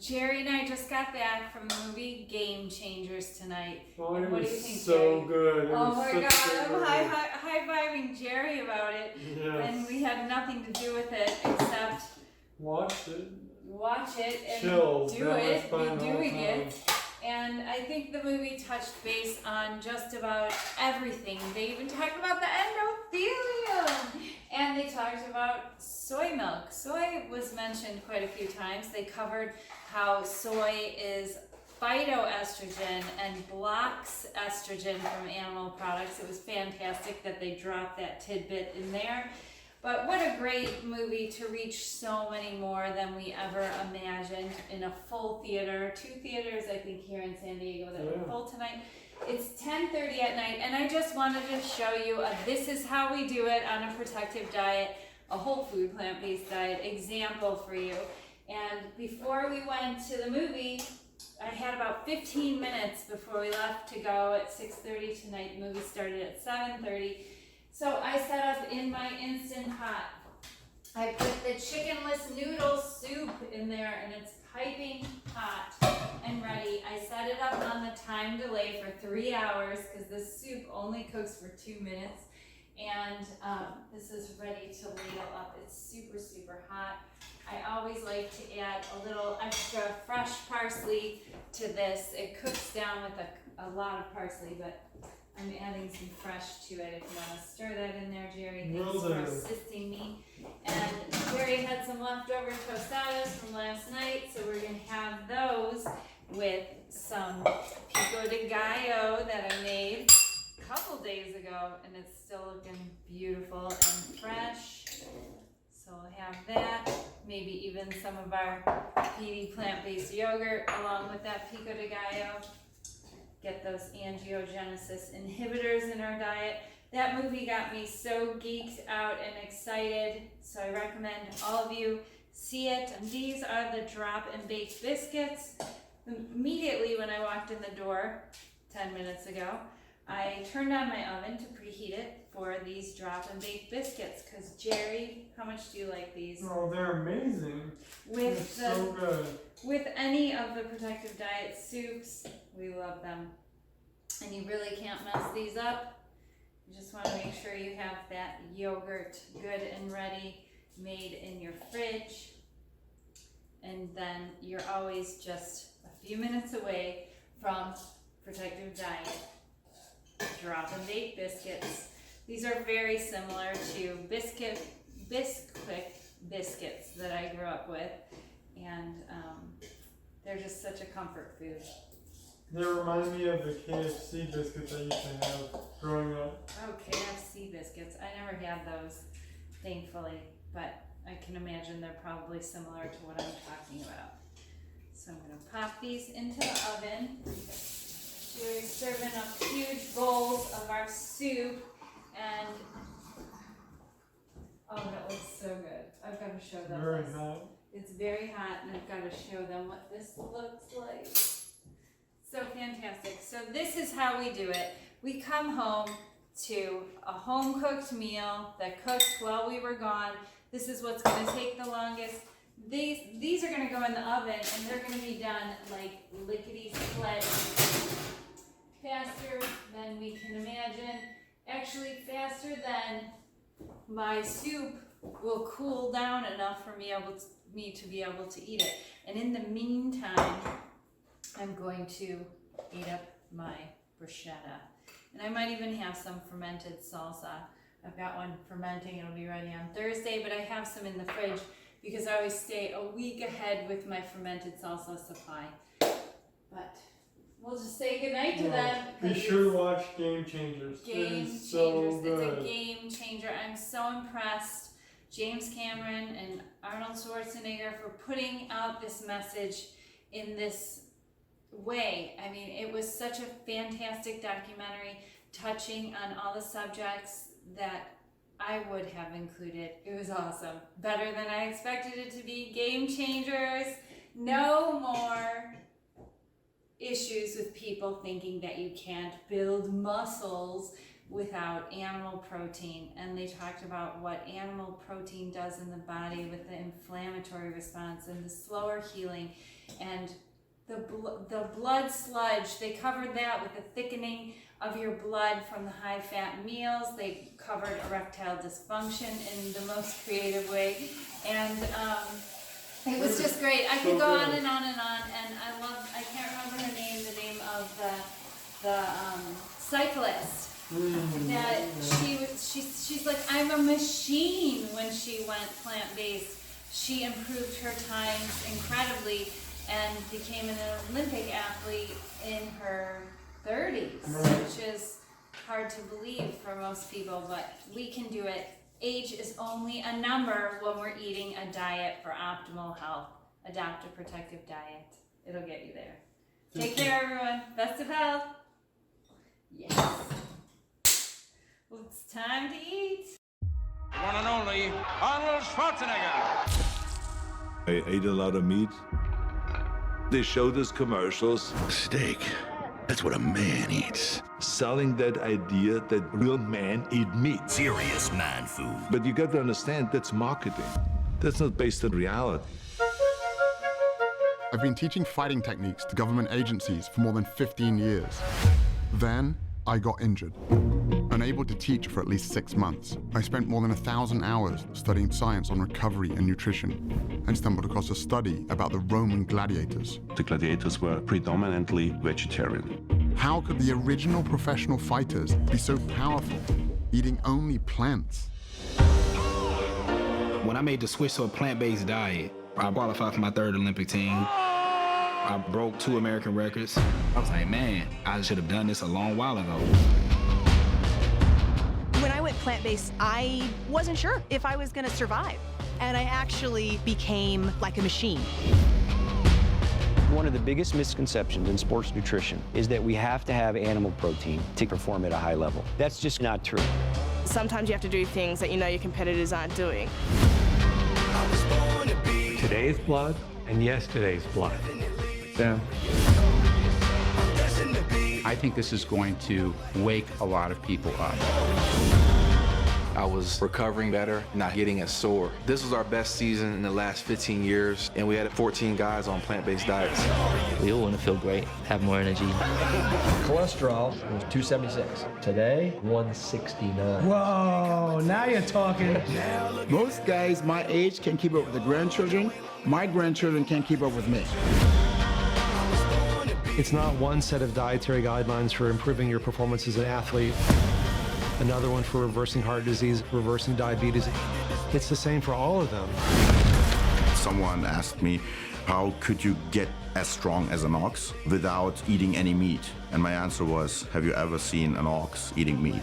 Jerry and I just got back from the movie Game Changers tonight. Oh, and it what was do you think, so Jerry? good. It Oh was my such God, a good I'm movie. high-fiving Jerry about it. Yes. And we had nothing to do with it except watch it and Chills. do That it, was fun be all doing the it. time. And I think the movie touched base on just about everything. They even talked about the endothelium. And they talked about soy milk. Soy was mentioned quite a few times. They covered how soy is phytoestrogen and blocks estrogen from animal products. It was fantastic that they dropped that tidbit in there. But what a great movie to reach so many more than we ever imagined in a full theater. 2 theaters, I think, here in San Diego that were full tonight. It's 10:30 at night, and I just wanted to show you a this is how we do it on a protective diet, a whole food plant-based diet example for you. And before we went to the movie, I had about 15 minutes before we left to go at 6:30 tonight. The movie started at 7:30. So I set up in my Instant Pot. I put the chickenless noodle soup in there, and it's piping hot and ready. I set it up on the time delay for 3 hours because this soup only cooks for 2 minutes. And this is ready to ladle up. It's super, super hot. I always like to add a little extra fresh parsley to this. It cooks down with a lot of parsley, but I'm adding some fresh to it. If you want to stir that in there, Jerry, thanks for assisting me. And Jerry had some leftover tostadas from last night, so we're going to have those with some pico de gallo that I made a couple days ago, and it's still looking beautiful and fresh. So we'll have that, maybe even some of our peaty plant-based yogurt along with that pico de gallo. Get those angiogenesis inhibitors in our diet. That movie got me so geeked out and excited, so I recommend all of you see it. These are the drop and baked biscuits. Immediately when I walked in the door 10 minutes ago, I turned on my oven to preheat it for these drop and baked biscuits, because Jerry, how much do you like these? Oh, they're amazing. They're so good. With any of the protective diet soups, we love them. And you really can't mess these up. You just want to make sure you have that yogurt good and ready, made in your fridge. And then you're always just a few minutes away from protective diet. Drop and bake biscuits. These are very similar to Bisquick biscuits that I grew up with. And they're just such a comfort food. They remind me of the KFC biscuits I used to have growing up. Oh, KFC biscuits. I never had those, thankfully, but I can imagine they're probably similar to what I'm talking about. So I'm going to pop these into the oven. We're serving up huge bowls of our soup, and oh, that looks so good. I've got to show them Very this. hot. It's very hot, and I've got to show them what this looks like. So fantastic. So this is how we do it. We come home to a home-cooked meal that cooked while we were gone. This is what's going to take the longest. These are going to go in the oven, and they're going to be done like lickety-split, faster than we can imagine. Actually, faster than my soup will cool down enough for me to be able to eat it. And in the meantime, I'm going to eat up my bruschetta. And I might even have some fermented salsa. I've got one fermenting, it'll be ready on Thursday, but I have some in the fridge because I always stay a week ahead with my fermented salsa supply. But we'll just say goodnight to them. Be sure to watch Game Changers. Game Changers. So good. It's a game changer. I'm so impressed, James Cameron and Arnold Schwarzenegger, for putting out this message in this way. I mean, it was such a fantastic documentary, touching on all the subjects that I would have included. It was awesome. Better than I expected it to be. Game changers. No more issues with people thinking that you can't build muscles without animal protein. And they talked about what animal protein does in the body with the inflammatory response and the slower healing and the blood sludge. They covered that with the thickening of your blood from the high-fat meals. They covered erectile dysfunction in the most creative way. And it was just great. I could go on and on and on. And I can't remember her name, the name of the cyclist. That she's like, I'm a machine. When she went plant-based, she improved her times incredibly and became an Olympic athlete in her 30s, which is hard to believe for most people, but we can do it. Age is only a number when we're eating a diet for optimal health. Adopt a protective diet. It'll get you there. Take care, everyone. Best of health. Yes. Well, it's time to eat. One and only Arnold Schwarzenegger. I ate a lot of meat. They showed us commercials. Steak. That's what a man eats. Selling that idea that real men eat meat. Serious man food. But you got to understand, that's marketing. That's not based on reality. I've been teaching fighting techniques to government agencies for more than 15 years. Then I got injured. Unable to teach for at least 6 months, I spent more than 1,000 hours studying science on recovery and nutrition, and stumbled across a study about the Roman gladiators. The gladiators were predominantly vegetarian. How could the original professional fighters be so powerful, eating only plants? When I made the switch to a plant-based diet, I qualified for my 3rd Olympic team. I broke 2 American records. I was like, man, I should have done this a long while ago. When I went plant-based, I wasn't sure if I was gonna survive. And I actually became like a machine. One of the biggest misconceptions in sports nutrition is that we have to have animal protein to perform at a high level. That's just not true. Sometimes you have to do things that you know your competitors aren't doing. Today's blood and yesterday's blood. Yeah. I think this is going to wake a lot of people up. I was recovering better, not getting as sore. This was our best season in the last 15 years, and we had 14 guys on plant-based diets. We all want to feel great, have more energy. Cholesterol was 276. Today, 169. Whoa, now you're talking. Most guys my age can keep up with the grandchildren. My grandchildren can't keep up with me. It's not one set of dietary guidelines for improving your performance as an athlete, another one for reversing heart disease, reversing diabetes. It's the same for all of them. Someone asked me, how could you get as strong as an ox without eating any meat? And my answer was, have you ever seen an ox eating meat?